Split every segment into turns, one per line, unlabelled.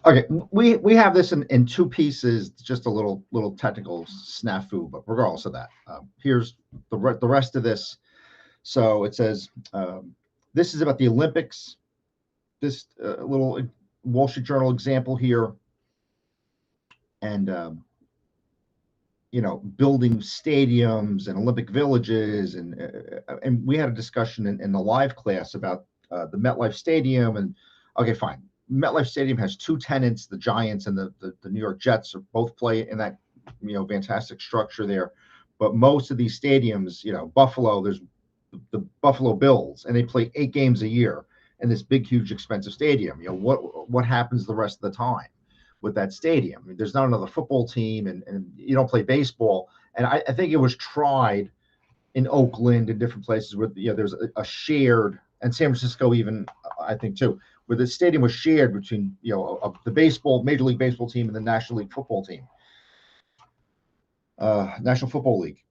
Okay, we have this in two pieces. Just a little technical snafu, but regardless of that, here's the rest of this. So it says this is about the Olympics. This little Wall Street Journal example here, and building stadiums and Olympic villages, and we had a discussion in the live class about the MetLife Stadium, and okay, fine. MetLife Stadium has two tenants, the Giants and the New York Jets, are both play in that fantastic structure there. But most of these stadiums, Buffalo, there's the Buffalo Bills, and they play 8 games a year in this big, huge, expensive stadium. What happens the rest of the time with that stadium? I mean, there's not another football team, and you don't play baseball. And I think it was tried in Oakland and different places where there's a shared, and San Francisco even, I think too, where the stadium was shared between the baseball Major League Baseball team and the National League Football team, National Football League.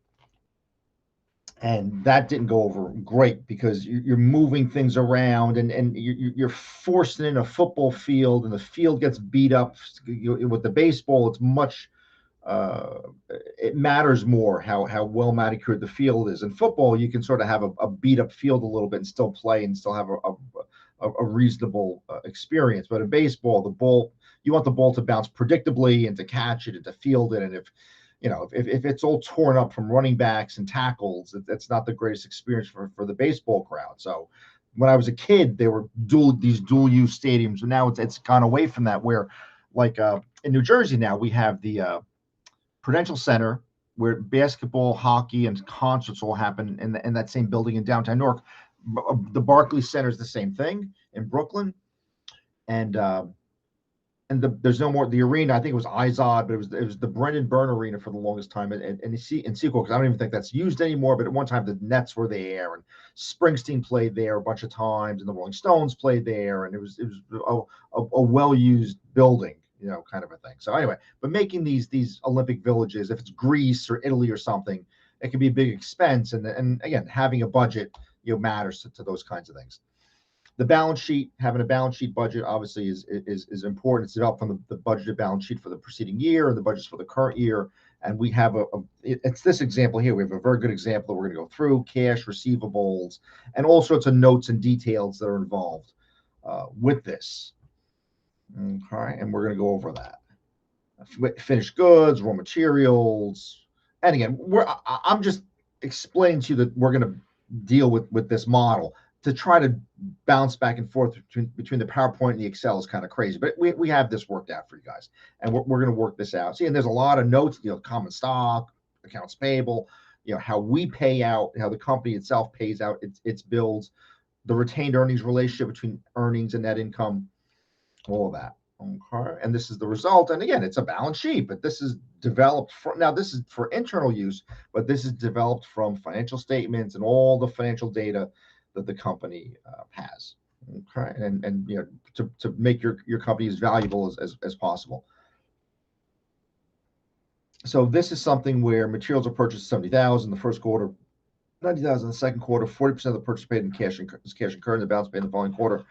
And that didn't go over great because you're moving things around, and you're forcing in a football field, and the field gets beat up. With the baseball, it's much it matters more how well manicured the field is. In football, you can sort of have a beat up field a little bit and still play and still have a reasonable experience. But in baseball, you want the ball to bounce predictably and to catch it and to field it. And if it's all torn up from running backs and tackles, that's not the greatest experience for the baseball crowd. So when I was a kid, they were these dual use stadiums, and now it's gone away from that. Where, like in New Jersey now, we have the Prudential Center, where basketball, hockey, and concerts all happen in that same building in downtown Newark. The Barclays Center is the same thing in Brooklyn, and there's no more the arena. I think it was Izod, but it was the Brendan Byrne Arena for the longest time, and in Sequel, because I don't even think that's used anymore. But at one time, the Nets were there, and Springsteen played there a bunch of times, and the Rolling Stones played there, and it was a well used building, kind of a thing. So anyway, but making these Olympic villages, if it's Greece or Italy or something, it can be a big expense, and again, having a budget matters to those kinds of things. The balance sheet, having a balance sheet budget, obviously is important. It's developed from the budgeted balance sheet for the preceding year and the budgets for the current year. And we have it's this example here. We have a very good example that we're going to go through: cash, receivables, and all sorts of notes and details that are involved with this. Okay, and we're going to go over that. Finished goods, raw materials, and again, I'm just explaining to you that we're going to deal with this model. To try to bounce back and forth between the PowerPoint and the Excel is kind of crazy, but we have this worked out for you guys, and we're going to work this out. See, and there's a lot of notes, common stock, accounts payable, how we pay out, how the company itself pays out its bills, the retained earnings relationship between earnings and net income, all of that. Okay, and this is the result. And again, it's a balance sheet, but this is developed now this is for internal use, but this is developed from financial statements and all the financial data that the company has. Okay, and to make your company as valuable as possible. So this is something where materials are purchased $70,000 the first quarter, $90,000 in the second quarter, 40% of the purchase paid in cash incurred, the balance paid in the following quarter.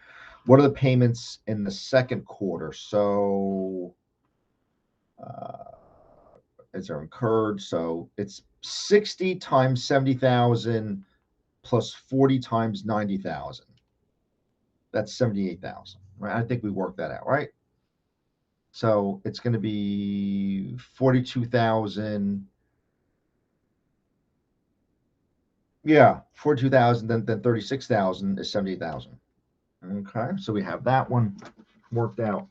What are the payments in the second quarter? So as they're incurred, so it's 60 times 70,000 plus 40 times 90,000. That's 78,000, right? I think we worked that out, right? So it's going to be 42,000. Yeah, 42,000, then 36,000 is 78,000. Okay, so we have that one worked out.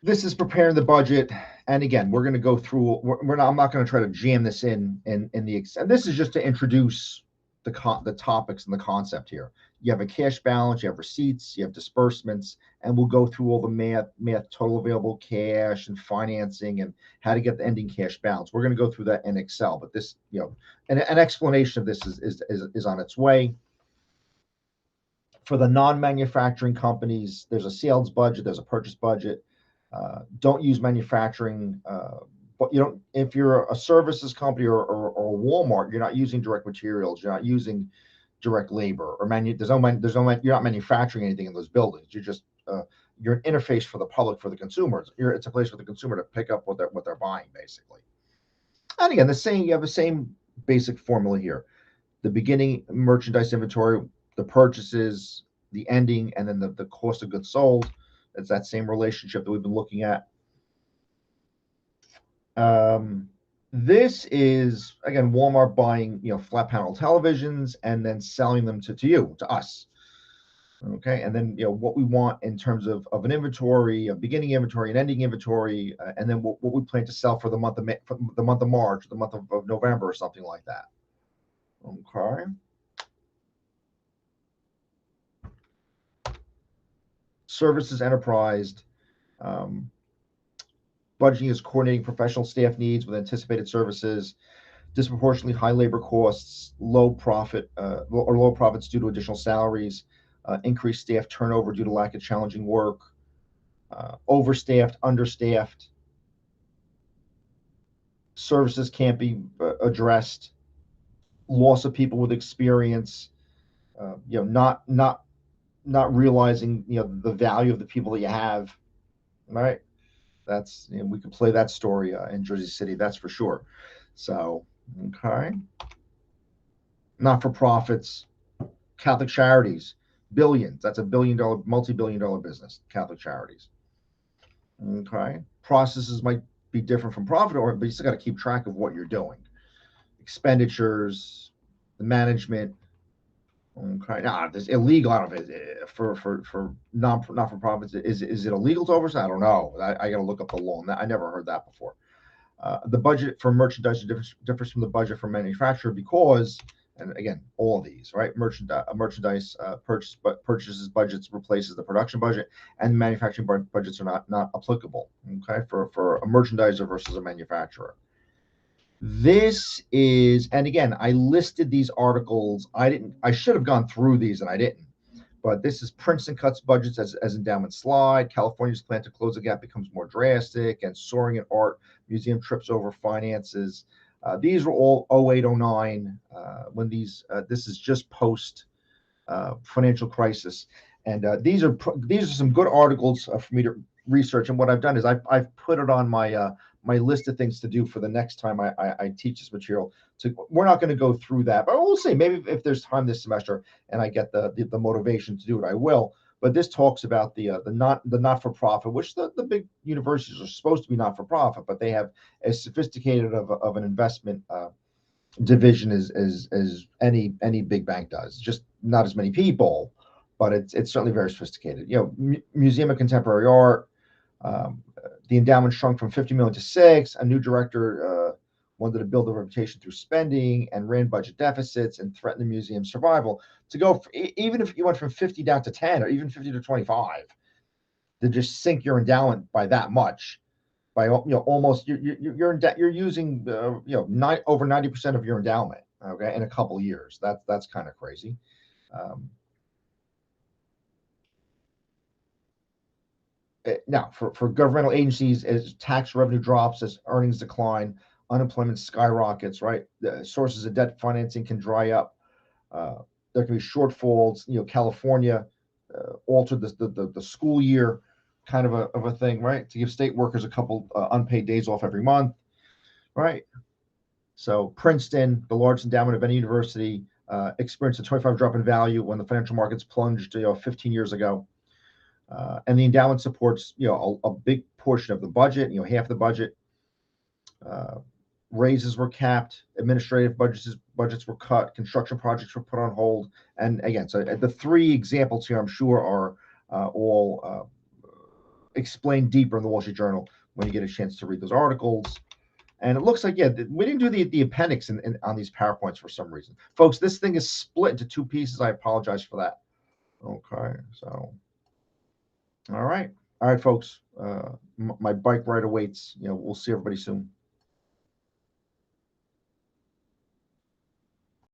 This is preparing the budget, and again, we're going to go through. I'm not going to try to jam this in the Excel. This is just to introduce the topics and the concept here. You have a cash balance, you have receipts, you have disbursements, and we'll go through all the math, total available cash and financing, and how to get the ending cash balance. We're going to go through that in Excel, but this, an explanation of this is on its way. For the non-manufacturing companies, there's a sales budget, there's a purchase budget. Don't use manufacturing, but if you're a services company or Walmart, you're not using direct materials, you're not using direct labor or you're not manufacturing anything in those buildings. You're just you're an interface for the public, for the consumers. It's a place for the consumer to pick up what they're buying, basically. And again, you have the same basic formula here: the beginning merchandise inventory, the purchases, the ending, and then the cost of goods sold. It's that same relationship that we've been looking at. This is, again, Walmart buying, flat panel televisions and then selling them to us. Okay, and then what we want in terms of an inventory, a beginning inventory, an ending inventory, and then what we plan to sell for the month of March, the month of November, or something like that. Okay. Services enterprise. Budgeting is coordinating professional staff needs with anticipated services. Disproportionately high labor costs, low profits due to additional salaries, increased staff turnover due to lack of challenging work, overstaffed, understaffed. Services can't be addressed. Loss of people with experience. Not realizing the value of the people that you have. Right. That's we could play that story in Jersey City. That's for sure. So okay. Not-for-profits, Catholic Charities, billions. That's a multi-billion-dollar business, Catholic Charities. Okay. Processes might be different from profit, but you still got to keep track of what you're doing. Expenditures, the management. Okay. Now, it's illegal. I don't know if for not-for-profits. Is it illegal to oversee? I don't know. I got to look up the law on that. I never heard that before. The budget for merchandise differs from the budget for manufacturer because, and again, all of these, right? Merchandise purchases budgets replaces the production budget, and manufacturing budgets are not applicable. Okay, for a merchandiser versus a manufacturer. This is, and again, I listed these articles. I should have gone through these, and I didn't. But this is Princeton cuts budgets as endowment slide. California's plan to close the gap becomes more drastic, and soaring in art. Museum trips over finances. These were all 08, 09 when this is just post financial crisis. And these are some good articles for me to research. And what I've done is I've put it on my list of things to do for the next time I teach this material. We're not going to go through that, but we'll see. Maybe if there's time this semester and I get the motivation to do it, I will. But this talks about the not-for-profit, which the big universities are supposed to be not-for-profit, but they have as sophisticated of an investment division as any big bank does. Just not as many people, but it's certainly very sophisticated. Museum of Contemporary Art. The endowment shrunk from 50 million to 6. A new director wanted to build a reputation through spending and ran budget deficits and threatened the museum's survival. To go, even if you went from 50 down to 10 or even 50 to 25, to just sink your endowment by that much, by almost you're using over 90% of your endowment, okay, in a couple of years. That's kind of crazy. Now, for governmental agencies, as tax revenue drops, as earnings decline, unemployment skyrockets, right? The sources of debt financing can dry up. There can be shortfalls. California altered the school year, kind of a thing, right? To give state workers a couple unpaid days off every month, right? So Princeton, the largest endowment of any university, experienced a 25% drop in value when the financial markets plunged 15 years ago. And the endowment supports, a big portion of the budget, half the budget. Raises were capped, administrative budgets were cut, construction projects were put on hold. And again, so the three examples here, I'm sure, are all explained deeper in the Wall Street Journal when you get a chance to read those articles. And it looks like, we didn't do the appendix on these PowerPoints for some reason. Folks, this thing is split into two pieces. I apologize for that. Okay, so. All right, folks. My bike ride awaits. We'll see everybody soon.